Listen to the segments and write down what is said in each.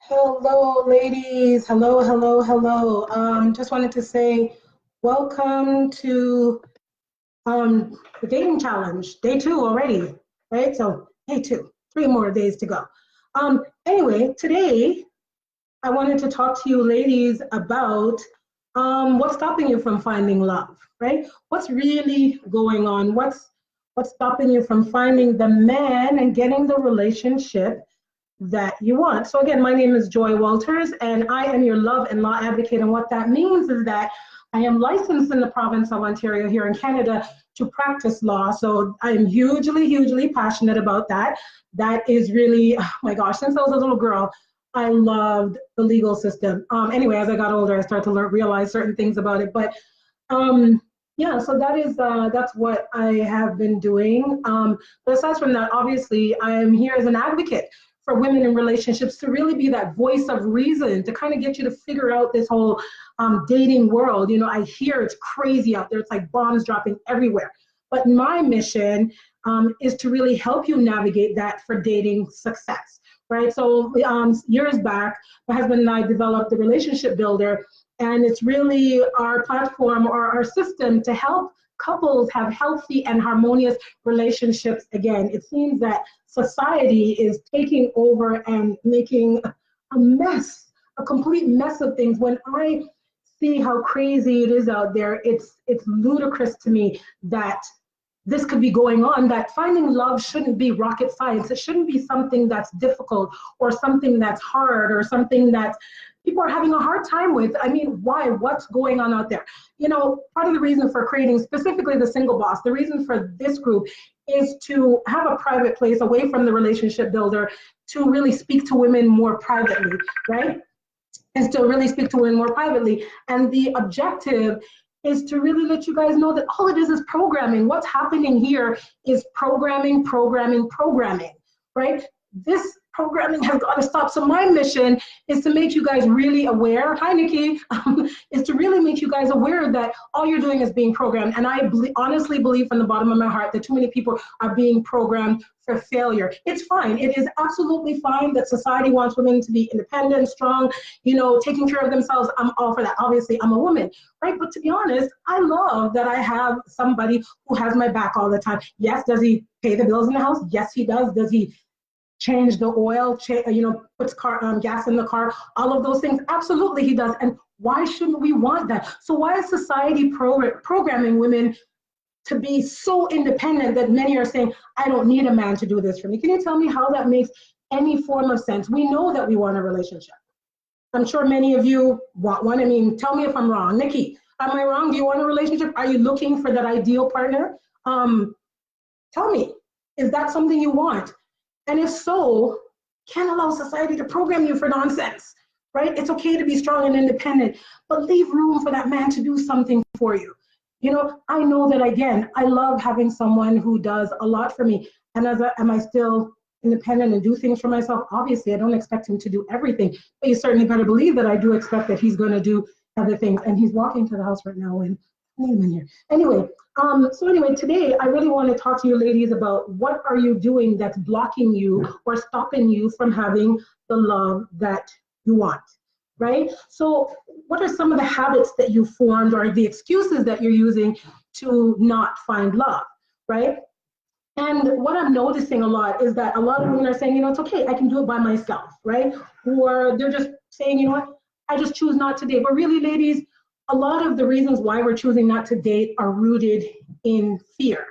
Hello, ladies. Hello, hello, hello. Just wanted to say welcome to the dating challenge, day two already, right? So, day two, 3 more days to go. Anyway, today I wanted to talk to you ladies about what's stopping you from finding love, right? What's really going on? What's stopping you from finding the man and getting the relationship that you want. So again, my name is Joy Walters, and I am your love and law advocate. And what that means is that I am licensed in the province of Ontario here in Canada to practice law. So I'm hugely, hugely passionate about that. That is really, oh my gosh, since I was a little girl, I loved the legal system. Anyway, as I got older, I started to realize certain things about it. But yeah, so that's what I have been doing. But aside from that, obviously, I am here as an advocate for women in relationships to really be that voice of reason to kind of get you to figure out this whole dating world. You know, I hear it's crazy out there. It's like bombs dropping everywhere. But my mission is to really help you navigate that for dating success, right? So years back, my husband and I developed the Relationship Builder, and it's really our platform or our system to help couples have healthy and harmonious relationships. Again, it seems that society is taking over and making a mess, a complete mess of things. When I see how crazy it is out there, it's ludicrous to me that this could be going on, that finding love shouldn't be rocket science. It shouldn't be something that's difficult or something that's hard or something that people are having a hard time with. I mean, why? What's going on out there? You know, part of the reason for creating specifically the Single Boss, the reason for this group is to have a private place away from the Relationship Builder to really speak to women more privately, right? And to really speak to women more privately. And the objective is to really let you guys know that all it is programming. What's happening here is programming, programming, programming, right? This programming has got to stop. So my mission is to make you guys really aware. Hi, Nikki. Is to really make you guys aware that all you're doing is being programmed. And I honestly believe from the bottom of my heart that too many people are being programmed for failure. It's fine. It is absolutely fine that society wants women to be independent, strong, you know, taking care of themselves. I'm all for that. Obviously, I'm a woman, right? But to be honest, I love that I have somebody who has my back all the time. Yes, does he pay the bills in the house? Yes, he does. Does he change the oil, puts gas in the car, all of those things? Absolutely he does. And why shouldn't we want that? So why is society programming women to be so independent that many are saying, I don't need a man to do this for me? Can you tell me how that makes any form of sense? We know that we want a relationship. I'm sure many of you want one. I mean, tell me if I'm wrong. Nikki, am I wrong? Do you want a relationship? Are you looking for that ideal partner? Tell me, is that something you want? And if so, can't allow society to program you for nonsense, right? It's okay to be strong and independent, but leave room for that man to do something for you. You know, I know that, again, I love having someone who does a lot for me. And am I still independent and do things for myself? Obviously, I don't expect him to do everything, but you certainly better believe that I do expect that he's going to do other things. And he's walking to the house right now, and I need him in here. Anyway, so anyway, today I really want to talk to you ladies about what are you doing that's blocking you or stopping you from having the love that you want, right? So what are some of the habits that you formed or the excuses that you're using to not find love, right? And what I'm noticing a lot is that a lot of women are saying, you know, it's okay, I can do it by myself, right? Or they're just saying, you know what, I just choose not to date. But really, ladies, a lot of the reasons why we're choosing not to date are rooted in fear.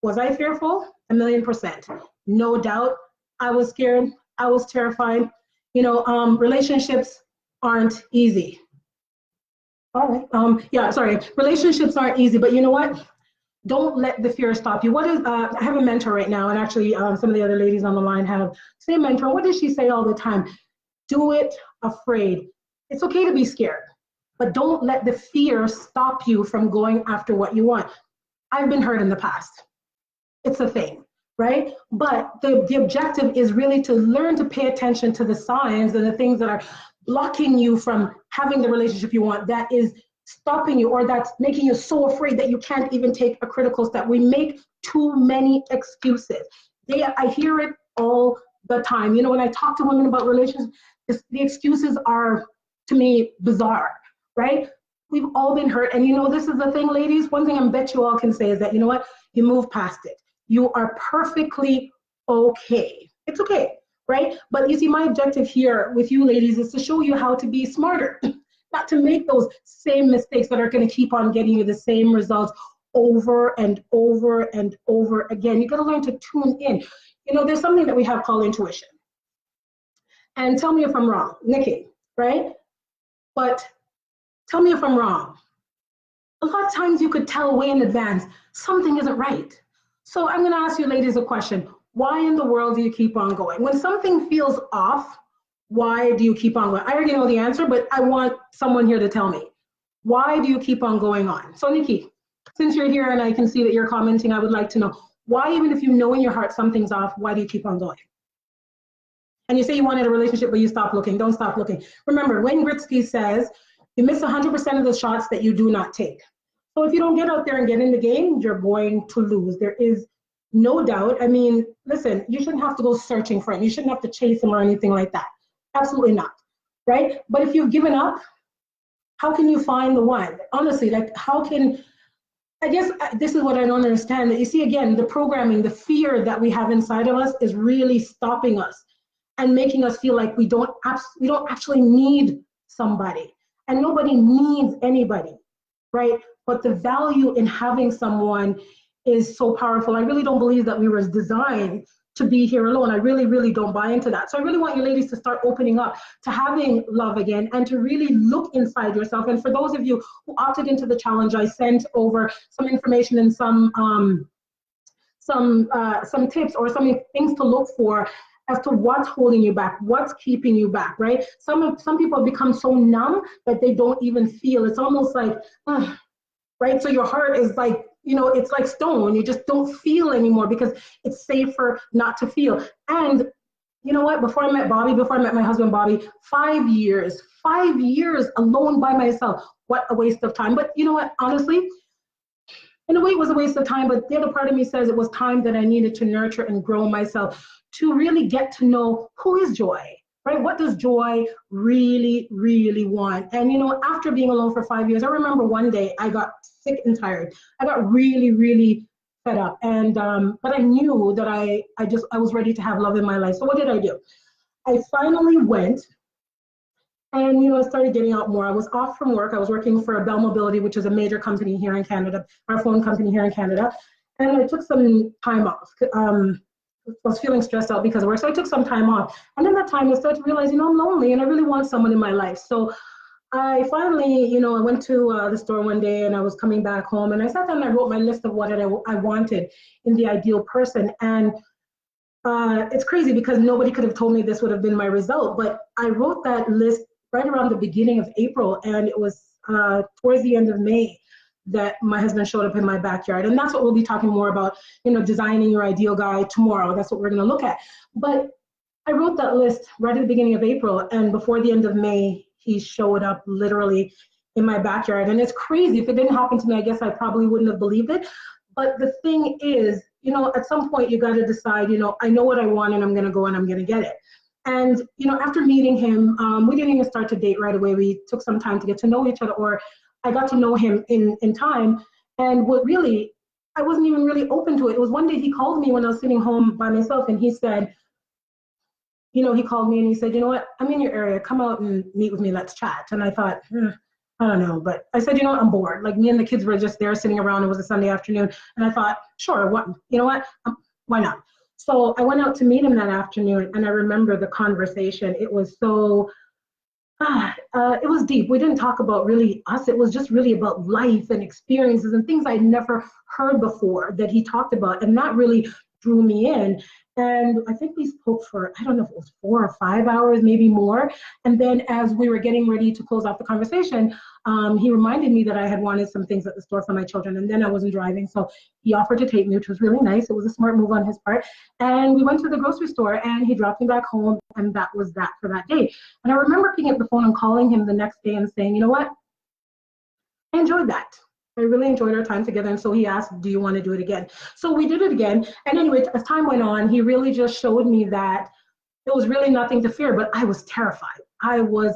Was I fearful? 1,000,000%. No doubt. I was scared. I was terrified. You know, relationships aren't easy. All right. Yeah, sorry. Relationships aren't easy, but you know what? Don't let the fear stop you. What is, I have a mentor right now, and actually some of the other ladies on the line have the same mentor. What does she say all the time? Do it afraid. It's okay to be scared, but don't let the fear stop you from going after what you want. I've been hurt in the past. It's a thing, right? But the objective is really to learn to pay attention to the signs and the things that are blocking you from having the relationship you want, that is stopping you or that's making you so afraid that you can't even take a critical step. We make too many excuses. I hear it all the time. You know, when I talk to women about relationships, the excuses are, to me, bizarre, right? We've all been hurt. And this is the thing, ladies, one thing I bet you all can say is that, you know what, you move past it. You are perfectly okay. It's okay, right? But you see, my objective here with you ladies is to show you how to be smarter, not to make those same mistakes that are going to keep on getting you the same results over and over and over again. You got to learn to tune in. There's something that we have called intuition. And tell me if I'm wrong, Nikki, right? But tell me if I'm wrong. A lot of times you could tell way in advance something isn't right. So I'm going to ask you ladies a question. Why in the world do you keep on going? When something feels off, why do you keep on going? I already know the answer, but I want someone here to tell me. Why do you keep on going on? So Nikki, since you're here and I can see that you're commenting, I would like to know, why, even if you know in your heart something's off, why do you keep on going? And you say you wanted a relationship, but you stop looking. Don't stop looking. Remember, Wayne Gretzky says, you miss 100% of the shots that you do not take. So if you don't get out there and get in the game, you're going to lose. There is no doubt. I mean, listen, you shouldn't have to go searching for him. You shouldn't have to chase him or anything like that. Absolutely not, right? But if you've given up, how can you find the one? Honestly, like I guess this is what I don't understand. That you see, again, the programming, the fear that we have inside of us is really stopping us and making us feel like we don't actually need somebody, and nobody needs anybody, right? But the value in having someone is so powerful. I really don't believe that we were designed to be here alone. I really, really don't buy into that. So I really want you ladies to start opening up to having love again and to really look inside yourself. And for those of you who opted into the challenge, I sent over some information and some tips or some things to look for as to what's holding you back, what's keeping you back, right? Some people become so numb that they don't even feel. It's almost like, right? So your heart is like, it's like stone. You just don't feel anymore because it's safer not to feel. And you know what? Before I met my husband, Bobby, 5 years alone by myself. What a waste of time. But you know what? Honestly, in a way, it was a waste of time. But the other part of me says it was time that I needed to nurture and grow myself to really get to know who is Joy, right? What does Joy really, really want? And after being alone for 5 years, I remember one day I got sick and tired. I got really, really fed up. And but I knew that I was ready to have love in my life. So what did I do? I finally went and I started getting out more. I was off from work. I was working for Bell Mobility, which is a major company here in Canada, our phone company here in Canada. And I took some time off. I was feeling stressed out because of work, so I took some time off. And in that time, I started to realize, I'm lonely and I really want someone in my life. So I finally, I went to the store one day and I was coming back home and I sat down and I wrote my list of what I wanted in the ideal person. And it's crazy because nobody could have told me this would have been my result, but I wrote that list right around the beginning of April, and it was towards the end of May that my husband showed up in my backyard. And that's what we'll be talking more about, designing your ideal guy tomorrow. That's what we're going to look at. But I wrote that list right at the beginning of April, and before the end of May, he showed up literally in my backyard. And it's crazy. If it didn't happen to me, I guess I probably wouldn't have believed it. But the thing is, at some point you got to decide, I know what I want and I'm going to go and I'm going to get it. And, after meeting him, we didn't even start to date right away. We took some time to get to know each other, or I got to know him in time. And what really, I wasn't even really open to it. It was one day he called me when I was sitting home by myself, and he said, he called me and he said, you know what, I'm in your area, come out and meet with me, let's chat. And I thought, I don't know, but I said, I'm bored. Like, me and the kids were just there sitting around. It was a Sunday afternoon. And I thought, sure, why not? So I went out to meet him that afternoon, and I remember the conversation. It was so, it was deep. We didn't talk about really us. It was just really about life and experiences and things I'd never heard before that he talked about. And that really drew me in. And I think we spoke for, I don't know if it was 4 or 5 hours, maybe more. And then as we were getting ready to close off the conversation, he reminded me that I had wanted some things at the store for my children. And then I wasn't driving. So he offered to take me, which was really nice. It was a smart move on his part. And we went to the grocery store and he dropped me back home. And that was that for that day. And I remember picking up the phone and calling him the next day and saying, you know what? I enjoyed that. I really enjoyed our time together. And so he asked, do you want to do it again? So we did it again. And anyway, as time went on, he really just showed me that there was really nothing to fear, but I was terrified. I was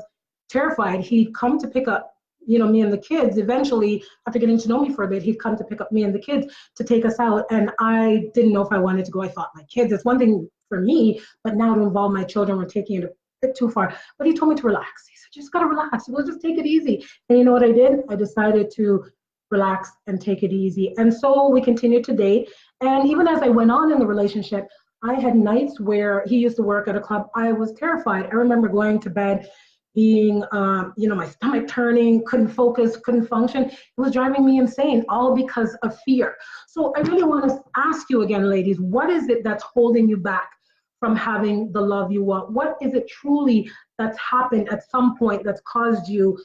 terrified. He'd come to pick up, me and the kids. Eventually, after getting to know me for a bit, he'd come to pick up me and the kids to take us out. And I didn't know if I wanted to go. I thought my kids, it's one thing for me, but now to involve my children, we're taking it a bit too far. But he told me to relax. He said, just gotta relax. We'll just take it easy. And you know what I did? I decided to relax and take it easy. And so we continued to date. And even as I went on in the relationship, I had nights where he used to work at a club. I was terrified. I remember going to bed being, my stomach turning, couldn't focus, couldn't function. It was driving me insane, all because of fear. So I really want to ask you again, ladies, what is it that's holding you back from having the love you want? What is it truly that's happened at some point that's caused you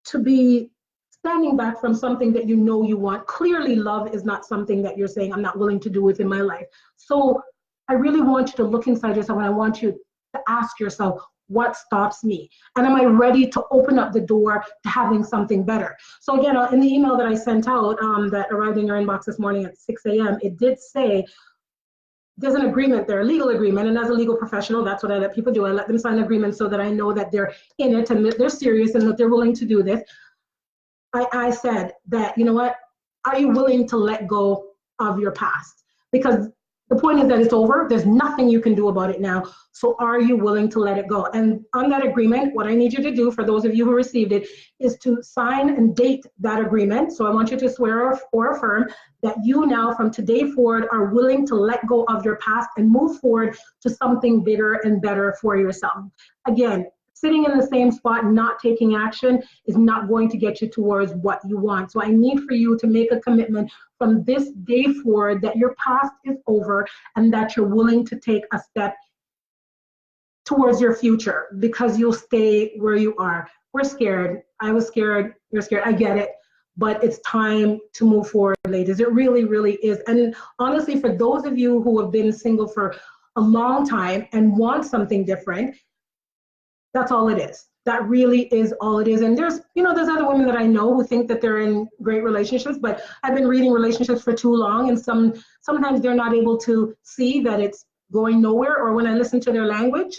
to be standing back from something that you know you want? Clearly, love is not something that you're saying, I'm not willing to do within my life. So I really want you to look inside yourself, and I want you to ask yourself, what stops me? And am I ready to open up the door to having something better? So again, in the email that I sent out that arrived in your inbox this morning at 6 a.m., it did say there's an agreement there, a legal agreement. And as a legal professional, that's what I let people do. I let them sign agreements so that I know that they're in it and that they're serious and that they're willing to do this. I said that, you know what, are you willing to let go of your past? Because the point is that it's over. There's nothing you can do about it now. So are you willing to let it go? And on that agreement, what I need you to do, for those of you who received it, is to sign and date that agreement. So I want you to swear or affirm that you now, from today forward, are willing to let go of your past and move forward to something bigger and better for yourself. Again, sitting in the same spot, not taking action, is not going to get you towards what you want. So I need for you to make a commitment from this day forward that your past is over and that you're willing to take a step towards your future, because you'll stay where you are. We're scared. I was scared. You're scared. I get it. But it's time to move forward, ladies. It really, really is. And honestly, for those of you who have been single for a long time and want something different, that's all it is. That really is all it is. And there's other women that I know who think that they're in great relationships, but I've been reading relationships for too long, and sometimes they're not able to see that it's going nowhere. Or when I listen to their language,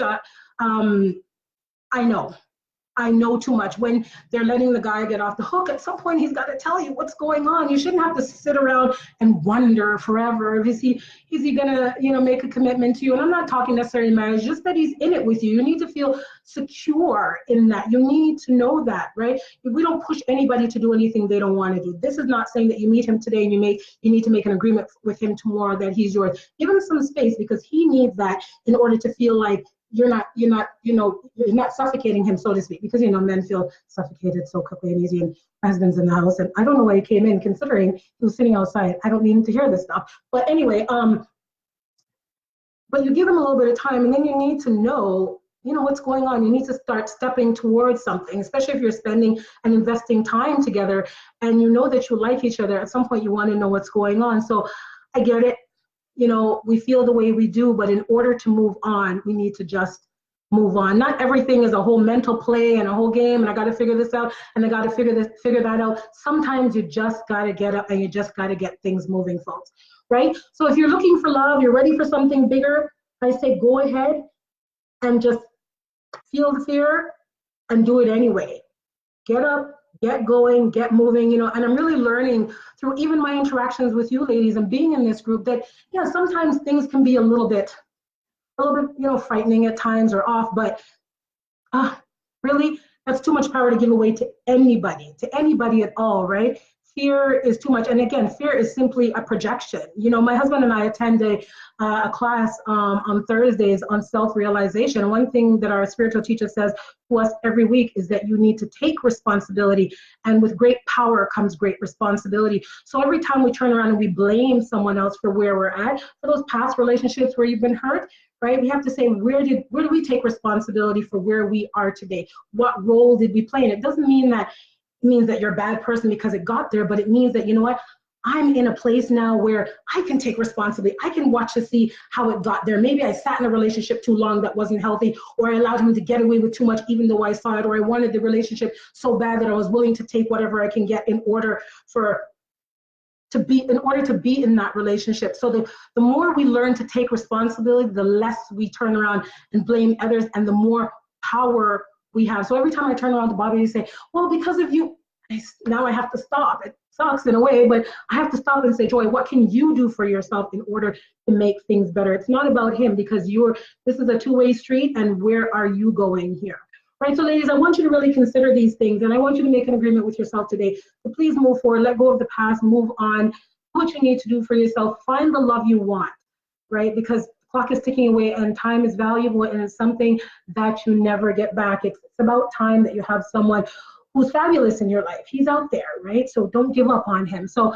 I know too much. When they're letting the guy get off the hook, at some point he's got to tell you what's going on. You shouldn't have to sit around and wonder forever. Is he gonna, make a commitment to you? And I'm not talking necessarily marriage, just that he's in it with you. You need to feel secure in that. You need to know that, right? We don't push anybody to do anything they don't want to do. This is not saying that you meet him today and you need to make an agreement with him tomorrow that he's yours. Give him some space, because he needs that in order to feel like you're not suffocating him, so to speak, because men feel suffocated so quickly and easy. And my husband's in the house, and I don't know why he came in, considering he was sitting outside. I don't need him to hear this stuff. But anyway, but you give him a little bit of time, and then you need to know, what's going on. You need to start stepping towards something, especially if you're spending and investing time together, and you know that you like each other. At some point, you want to know what's going on. So I get it. We feel the way we do, but in order to move on, we need to just move on. Not everything is a whole mental play and a whole game, and I got to figure this out, and I got to figure that out. Sometimes you just got to get up and you just got to get things moving, folks, right? So if you're looking for love, you're ready for something bigger, I say go ahead and just feel the fear and do it anyway. Get up, get going, get moving, and I'm really learning through even my interactions with you ladies and being in this group that, sometimes things can be a little bit, frightening at times or off, but really, that's too much power to give away to anybody at all, right? Fear is too much. And again, fear is simply a projection. My husband and I attend a class on Thursdays on self-realization. One thing that our spiritual teacher says to us every week is that you need to take responsibility, and with great power comes great responsibility. So every time we turn around and we blame someone else for where we're at, for those past relationships where you've been hurt, right? We have to say, where do we take responsibility for where we are today? What role did we play? And it doesn't mean that you're a bad person because it got there, but it means that, I'm in a place now where I can take responsibility. I can watch to see how it got there. Maybe I sat in a relationship too long that wasn't healthy, or I allowed him to get away with too much even though I saw it, or I wanted the relationship so bad that I was willing to take whatever I can get in order to be in that relationship. So the more we learn to take responsibility, the less we turn around and blame others, and the more power we have. So every time I turn around to Bobby, they say, well, because of you, now I have to stop. It sucks in a way, but I have to stop and say, Joy, what can you do for yourself in order to make things better? It's not about him, because this is a two-way street, and where are you going here? Right, so ladies, I want you to really consider these things, and I want you to make an agreement with yourself today. So please move forward, let go of the past, move on, do what you need to do for yourself, find the love you want, right? Because the clock is ticking away and time is valuable, and it's something that you never get back. It's about time that you have someone who's fabulous in your life. He's out there, right? So don't give up on him. So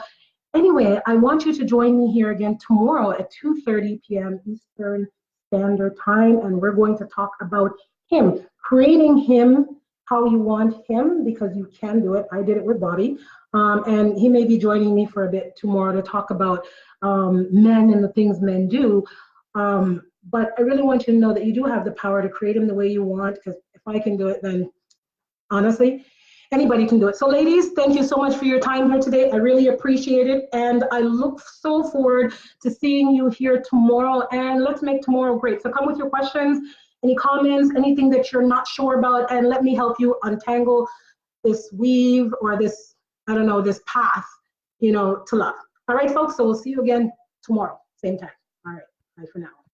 anyway, I want you to join me here again tomorrow at 2:30 p.m. Eastern Standard Time, and we're going to talk about him, creating him how you want him, because you can do it. I did it with Bobby, and he may be joining me for a bit tomorrow to talk about men and the things men do. But I really want you to know that you do have the power to create him the way you want, because if I can do it, then honestly, anybody can do it. So ladies, thank you so much for your time here today. I really appreciate it. And I look so forward to seeing you here tomorrow. And let's make tomorrow great. So come with your questions, any comments, anything that you're not sure about, and let me help you untangle this weave, or this, I don't know, this path, to love. All right, folks. So we'll see you again tomorrow, same time. All right. Bye for now.